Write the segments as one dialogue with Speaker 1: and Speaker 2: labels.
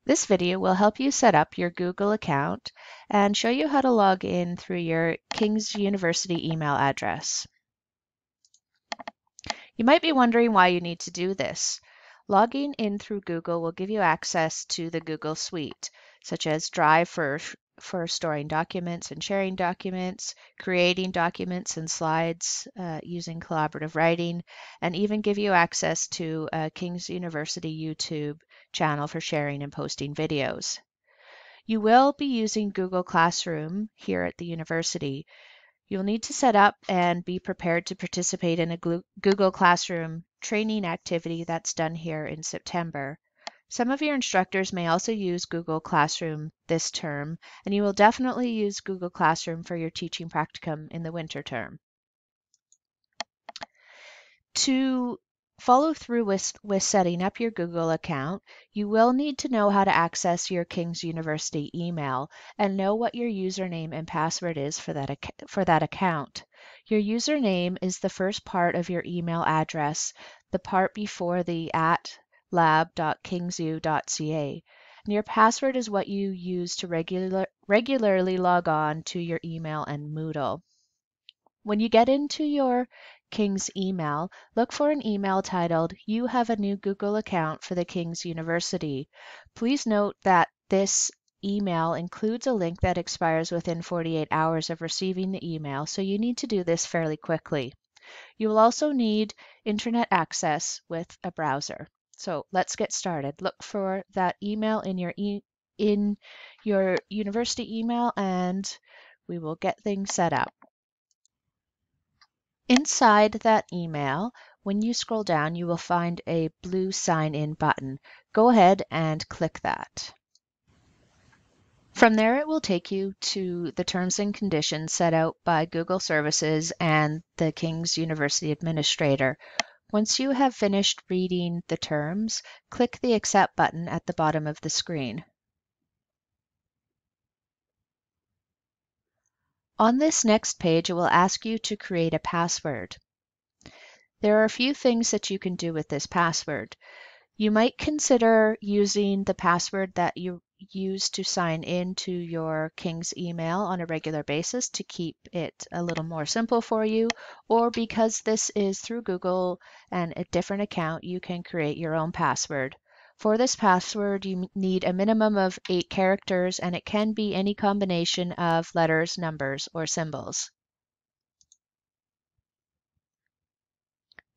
Speaker 1: This video will help you set up your Google account and show you how to log in through your King's University email address. You might be wondering why you need to do this. Logging in through Google will give you access to the Google Suite, such as Drive for storing documents and sharing documents, creating documents and slides using collaborative writing, and even give you access to a King's University YouTube channel for sharing and posting videos. You will be using Google Classroom here at the university. You'll need to set up and be prepared to participate in a Google Classroom training activity that's done here in September. Some of your instructors may also use Google Classroom this term, and you will definitely use Google Classroom for your teaching practicum in the winter term. To follow through with setting up your Google account, you will need to know how to access your King's University email and know what your username and password is for that account. Your username is the first part of your email address, the part before the @lab.kingsu.ca. And your password is what you use to regularly log on to your email and Moodle. When you get into your King's email, look for an email titled, "You have a new Google account for the King's University." Please note that this email includes a link that expires within 48 hours of receiving the email, so you need to do this fairly quickly. You will also need internet access with a browser. So let's get started. Look for that email in your university email, and we will get things set up. Inside that email, when you scroll down, you will find a blue sign in button. Go ahead and click that. From there, it will take you to the terms and conditions set out by Google Services and the King's University Administrator. Once you have finished reading the terms, click the Accept button at the bottom of the screen. On this next page, it will ask you to create a password. There are a few things that you can do with this password. You might consider using the password that you use to sign in to your King's email on a regular basis to keep it a little more simple for you, or because this is through Google and a different account, you can create your own password. For this password, you need a minimum of 8 characters, and it can be any combination of letters, numbers, or symbols.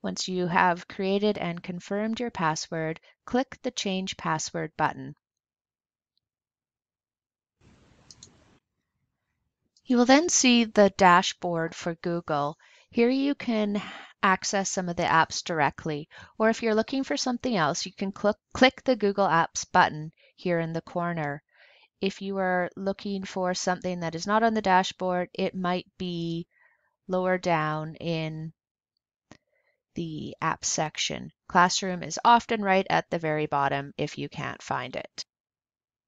Speaker 1: Once you have created and confirmed your password, click the Change Password button. You will then see the dashboard for Google. Here you can access some of the apps directly, or if you're looking for something else, you can click the Google Apps button here in the corner. If you are looking for something that is not on the dashboard, it might be lower down in the Apps section. Classroom is often right at the very bottom if you can't find it.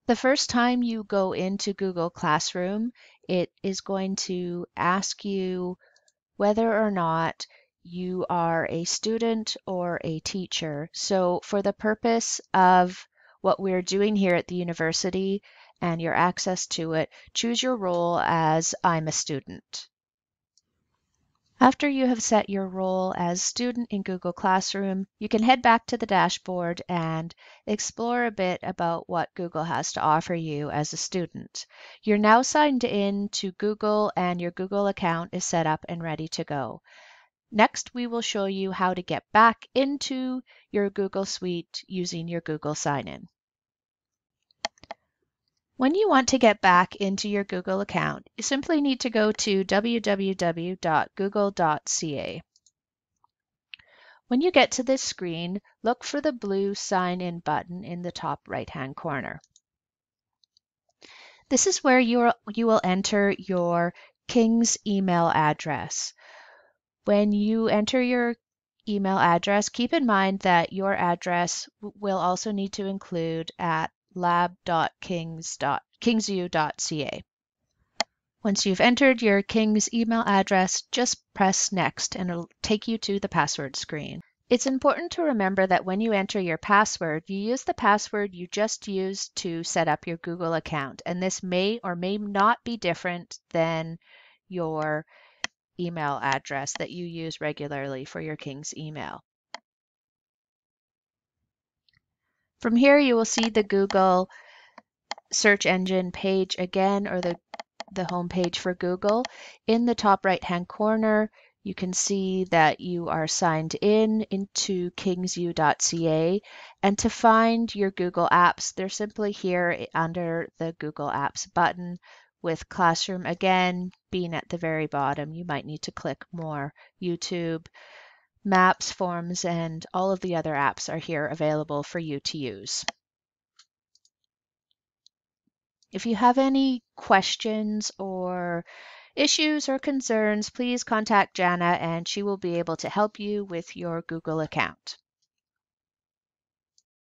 Speaker 1: The first time you go into Google Classroom, it is going to ask you whether or not you are a student or a teacher. So for the purpose of what we're doing here at the university and your access to it, choose your role as "I'm a student." After you have set your role as student in Google Classroom, you can head back to the dashboard and explore a bit about what Google has to offer you as a student. You're now signed in to Google and your Google account is set up and ready to go. Next, we will show you how to get back into your Google Suite using your Google sign-in. When you want to get back into your Google account, you simply need to go to www.google.ca. When you get to this screen, look for the blue Sign In button in the top right-hand corner. This is where you will enter your King's email address. When you enter your email address, keep in mind that your address will also need to include at lab.kingsu.ca. Once you've entered your King's email address, just press Next and it'll take you to the password screen. It's important to remember that when you enter your password, you use the password you just used to set up your Google account, and this may or may not be different than your email address that you use regularly for your King's email. From here, you will see the Google search engine page again, or the home page for Google. In the top right-hand corner, you can see that you are signed in into kingsu.ca, and to find your Google Apps, they're simply here under the Google Apps button, with Classroom again being at the very bottom. You might need to click more. YouTube, Maps, Forms, and all of the other apps are here available for you to use. If you have any questions or issues or concerns, please contact Jana and she will be able to help you with your Google account.